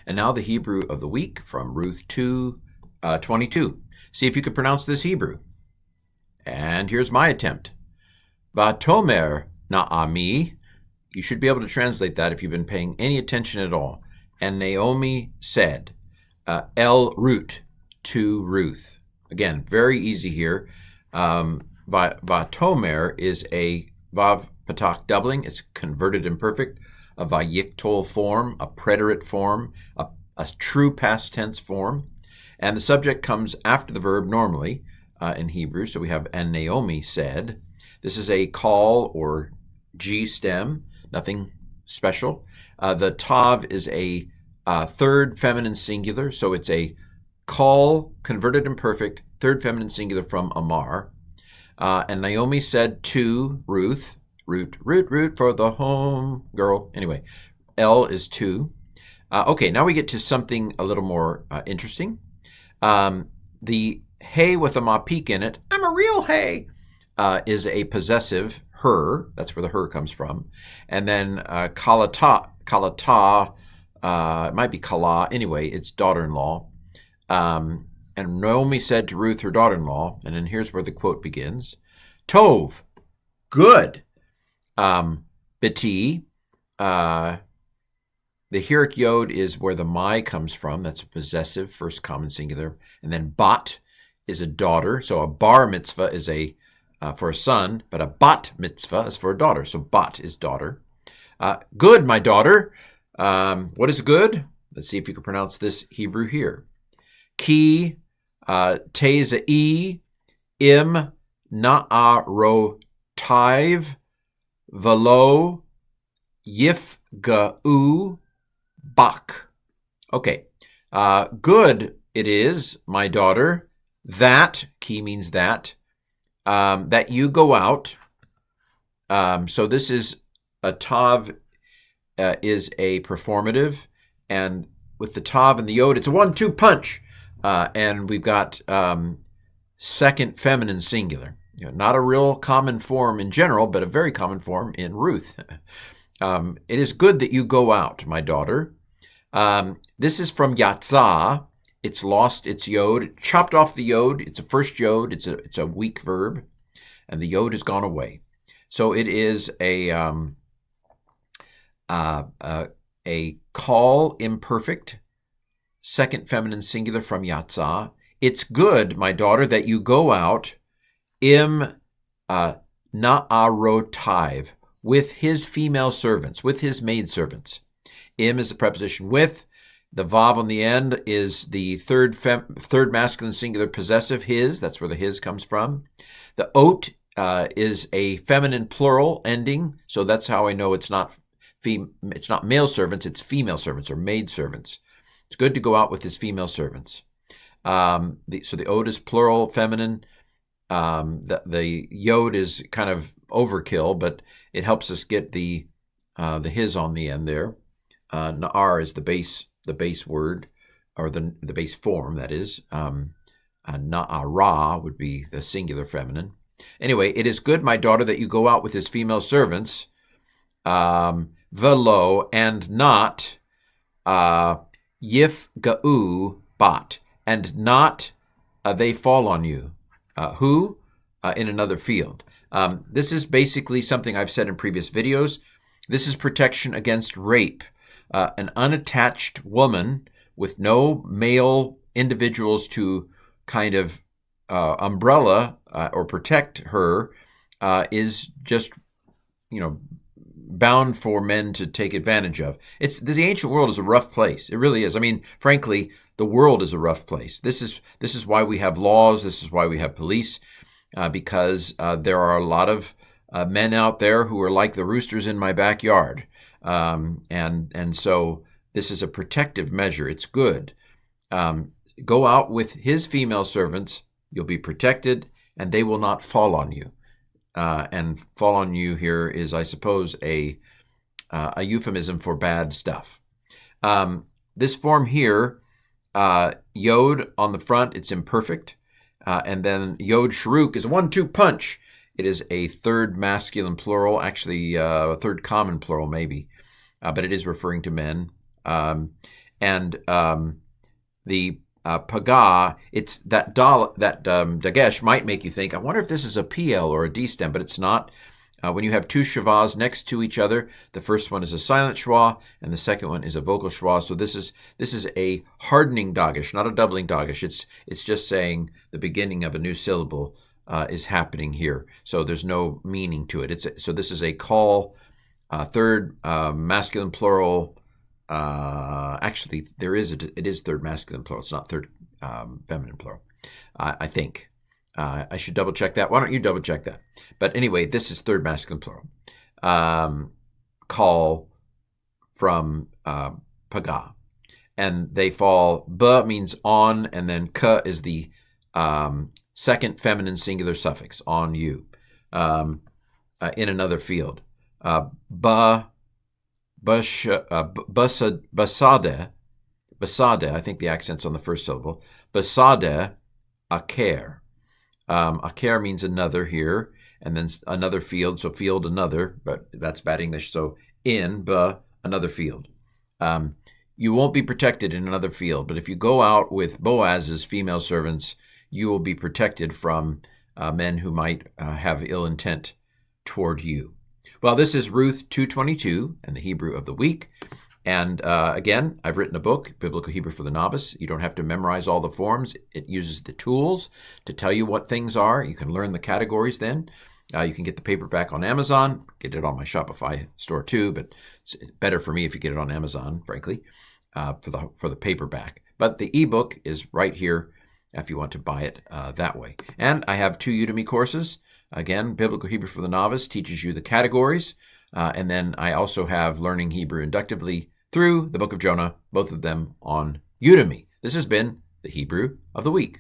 And now the Hebrew of the week from Ruth 2:22. See if you could pronounce this Hebrew. And here's my attempt. Vatomer Naami. You should be able to translate that if you've been paying any attention at all. And Naomi said, El Ruth, to Ruth. Again, very easy here. Vatomer is a Vav Patak doubling. It's converted imperfect. A Vayiktol form, a preterite form, a true past tense form. And the subject comes after the verb normally in Hebrew. So we have, and Naomi said. This is a call or G stem, nothing special. The tav is a third feminine singular. So it's a call, converted imperfect, third feminine singular from Amar. And Naomi said to Ruth, root for the home girl. Anyway, L is two. Okay, now we get to something a little more interesting. The hey with a mapik in it, I'm a real hey, is a possessive, her. That's where the her comes from. And then kalata, it might be kala. Anyway, it's daughter-in-law. And Naomi said to Ruth, her daughter-in-law, and then here's where the quote begins. Tov, good. Biti, the heric yod is where the mai comes from. That's a possessive, first common singular. And then bat is a daughter. So a bar mitzvah is for a son, but a bat mitzvah is for a daughter. So bat is daughter. Good, my daughter. What is good? Let's see if you can pronounce this Hebrew here. Ki tezai im na'arotaiv velo yifga'u bak. Okay. Good it is, my daughter, that, ki means that you go out. So this is a tav is a performative, and with the tav and the yod, it's a 1-2 punch. And we've got second feminine singular. Not a real common form in general, but a very common form in Ruth. It is good that you go out, my daughter. This is from yatzah. It's lost its yod. It chopped off the yod. It's a first yod. It's a weak verb, and the yod has gone away. So it is a call imperfect, second feminine singular from yatzah. It's good, my daughter, that you go out im na'arotaiv, with his female servants, with his maidservants. Im is the preposition with. The vav on the end is the third masculine singular possessive, his. That's where the his comes from. The ot is a feminine plural ending, so that's how I know it's not male servants, it's female servants or maid servants. It's good to go out with his female servants. So the ot is plural, feminine. The yod is kind of overkill, but it helps us get the his on the end there. Na'ar is the base word, or the base form, that is. Na'ara would be the singular feminine. Anyway, it is good, my daughter, that you go out with his female servants, velo, and not yif ga'u bat, and not they fall on you. Who? In another field. This is basically something I've said in previous videos. This is protection against rape. An unattached woman with no male individuals to kind of umbrella or protect her is just, bound for men to take advantage of. The ancient world is a rough place. It really is. I mean, frankly, the world is a rough place. This is why we have laws. This is why we have police, because there are a lot of men out there who are like the roosters in my backyard. And so this is a protective measure. It's good. Go out with his female servants. You'll be protected, and they will not fall on you. And fall on you here is, I suppose, a euphemism for bad stuff. This form here, yod on the front, it's imperfect. And then yod shruk is a 1-2 punch. It is a third masculine plural, actually a third common plural maybe, but it is referring to men. And the pagah, it's that dagesh might make you think, I wonder if this is a PL or a D stem, but it's not. When you have two shvahs next to each other, the first one is a silent shwa, and the second one is a vocal shwa. So this is a hardening dagesh, not a doubling dagesh. It's just saying the beginning of a new syllable is happening here. So there's no meaning to it. So this is a call, third masculine plural. Actually, it is third masculine plural. It's not third feminine plural, I think. I should double check that. Why don't you double check that? But anyway, this is third masculine plural. Call from pagah. And they fall, ba means on, and then ka is the second feminine singular suffix, on you, in another field. Basade, I think the accent's on the first syllable. Basade aker. Aker means another here, and then another field, so field another, but that's bad English. So in, another field. You won't be protected in another field, but if you go out with Boaz's female servants, you will be protected from men who might have ill intent toward you. Well, this is Ruth 2:22 and the Hebrew of the week. And again, I've written a book, Biblical Hebrew for the Novice. You don't have to memorize all the forms. It uses the tools to tell you what things are. You can learn the categories then. You can get the paperback on Amazon, get it on my Shopify store too, but it's better for me if you get it on Amazon, frankly, for the paperback. But the ebook is right here if you want to buy it that way. And I have 2 Udemy courses. Again, Biblical Hebrew for the Novice teaches you the categories. And then I also have Learning Hebrew Inductively through the book of Jonah, both of them on Udemy. This has been the Hebrew of the Week.